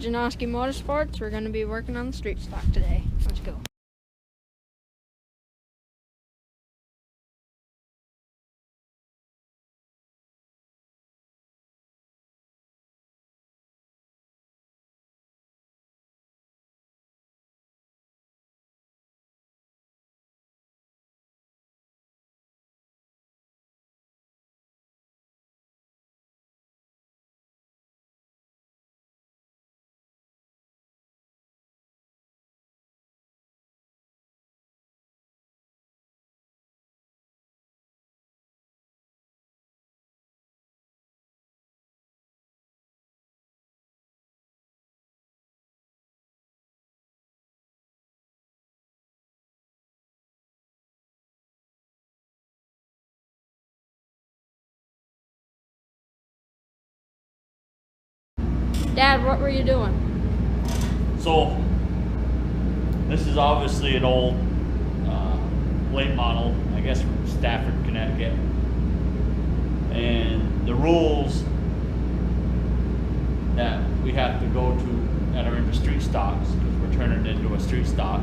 Janoski Motorsports. We're going to be working on the street stock today. Let's go. Dad, what were you doing? So, this is obviously an old late model, I guess from Stafford, Connecticut. And the rules that we have to go to that are into street stocks, because we're turning it into a street stock,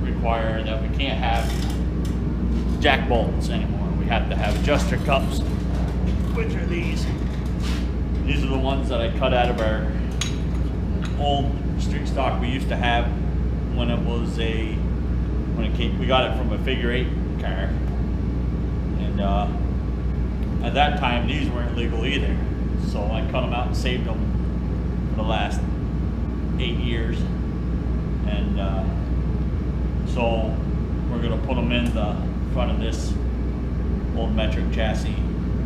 require that we can't have jack bolts anymore. We have to have adjuster cups, which are these. These are the ones that I cut out of our old street stock we used to have when it was we got it from a figure 8 car. And at that time, these weren't legal either. So I cut them out and saved them for the last 8 years. And so we're gonna put them in the front of this old metric chassis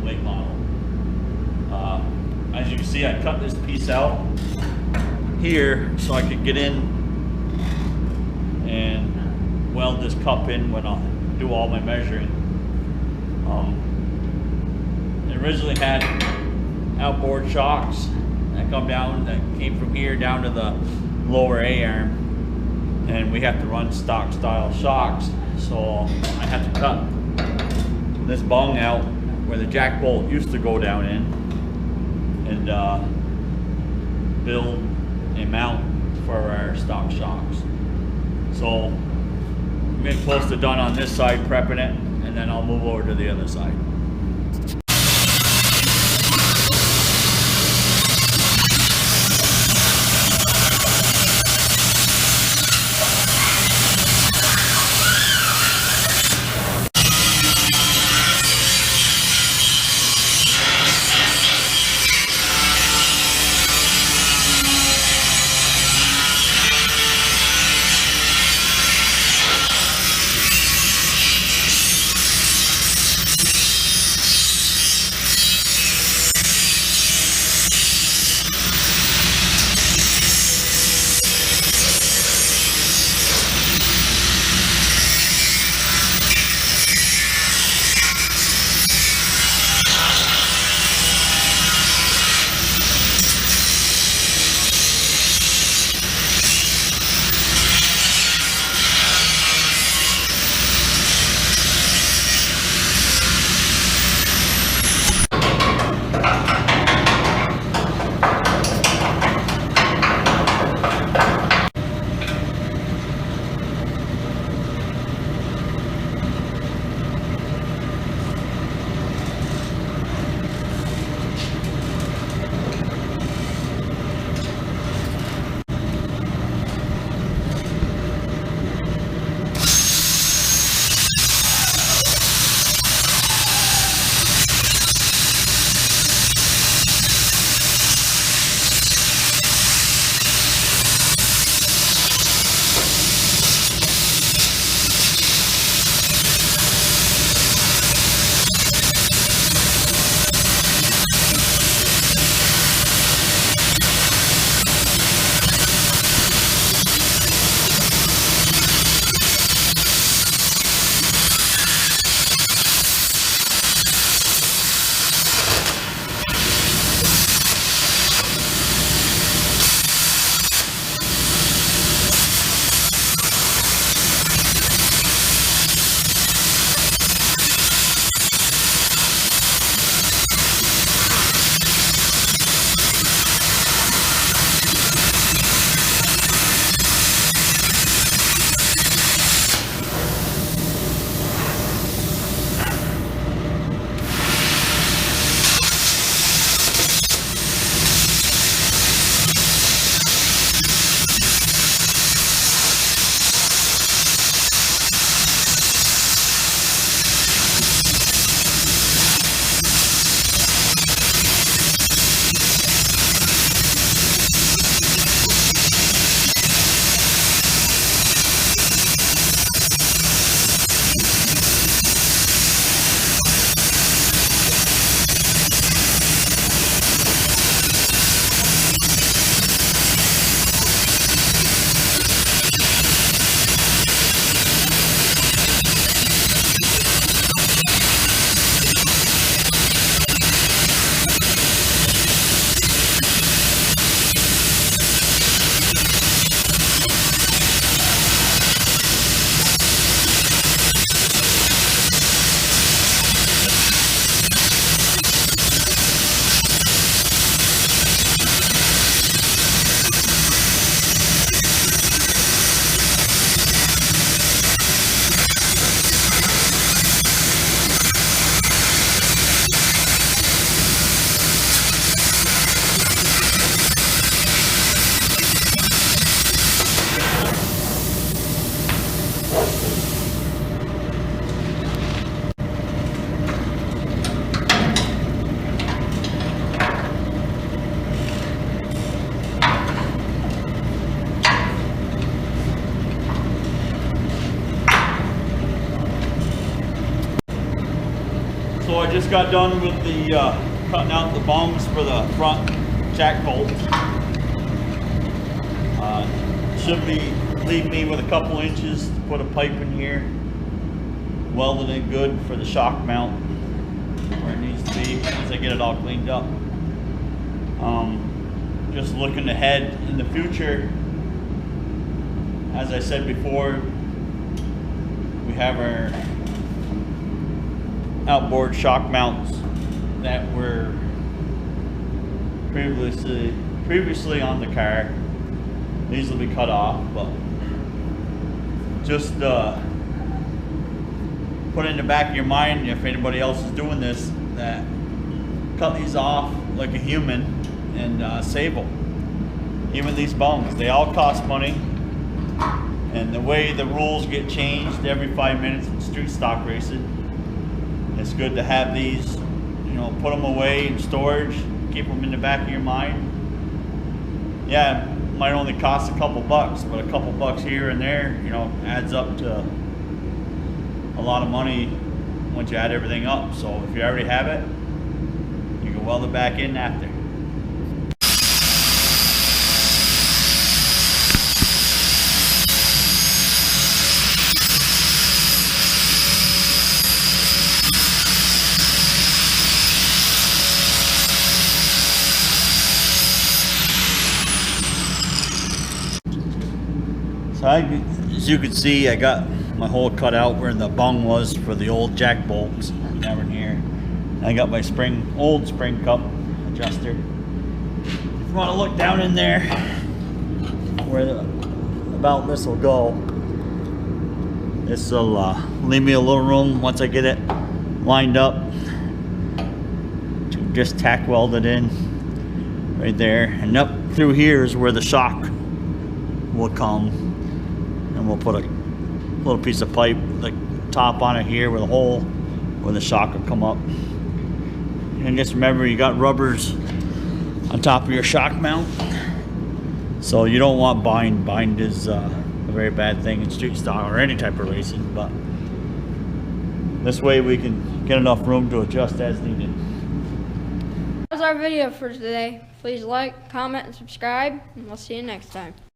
late model. As you can see, I cut this piece out here so I could get in and weld this cup in when I do all my measuring. It originally had outboard shocks that come down, that came from here down to the lower A-arm, and we have to run stock style shocks. So I had to cut this bung out where the jack bolt used to go down in, and build a mount for our stock shocks. So I'm getting close to done on this side, prepping it, and then I'll move over to the other side. just got done with the cutting out the bungs for the front jack bolts. Should be leave me with a couple inches to put a pipe in here, welded it good for the shock mount where it needs to be once I get it all cleaned up. Just looking ahead in the future, as I said before, we have our outboard shock mounts that were previously on the car. These will be cut off, but just put it in the back of your mind, if anybody else is doing this, that cut these off like a human and save them. Even these bungs, they all cost money, and the way the rules get changed every 5 minutes in street stock racing, it's good to have these, you know, put them away in storage, keep them in the back of your mind. Yeah, it might only cost a couple bucks, but a couple bucks here and there, you know, adds up to a lot of money once you add everything up. So if you already have it, you can weld it back in after. So as you can see, I got my hole cut out where the bung was for the old jack bolts down in here. I got my old spring cup adjuster. If you want to look down in there where about this will go, this will leave me a little room once I get it lined up to just tack weld it in right there, and up through here is where the shock will come. And we'll put a little piece of pipe, like top on it here with a hole where the shock will come up. And just remember, you got rubbers on top of your shock mount, so you don't want bind. Bind is a very bad thing in street stock or any type of racing, but this way we can get enough room to adjust as needed. That was our video for today. Please like, comment, and subscribe, and we'll see you next time.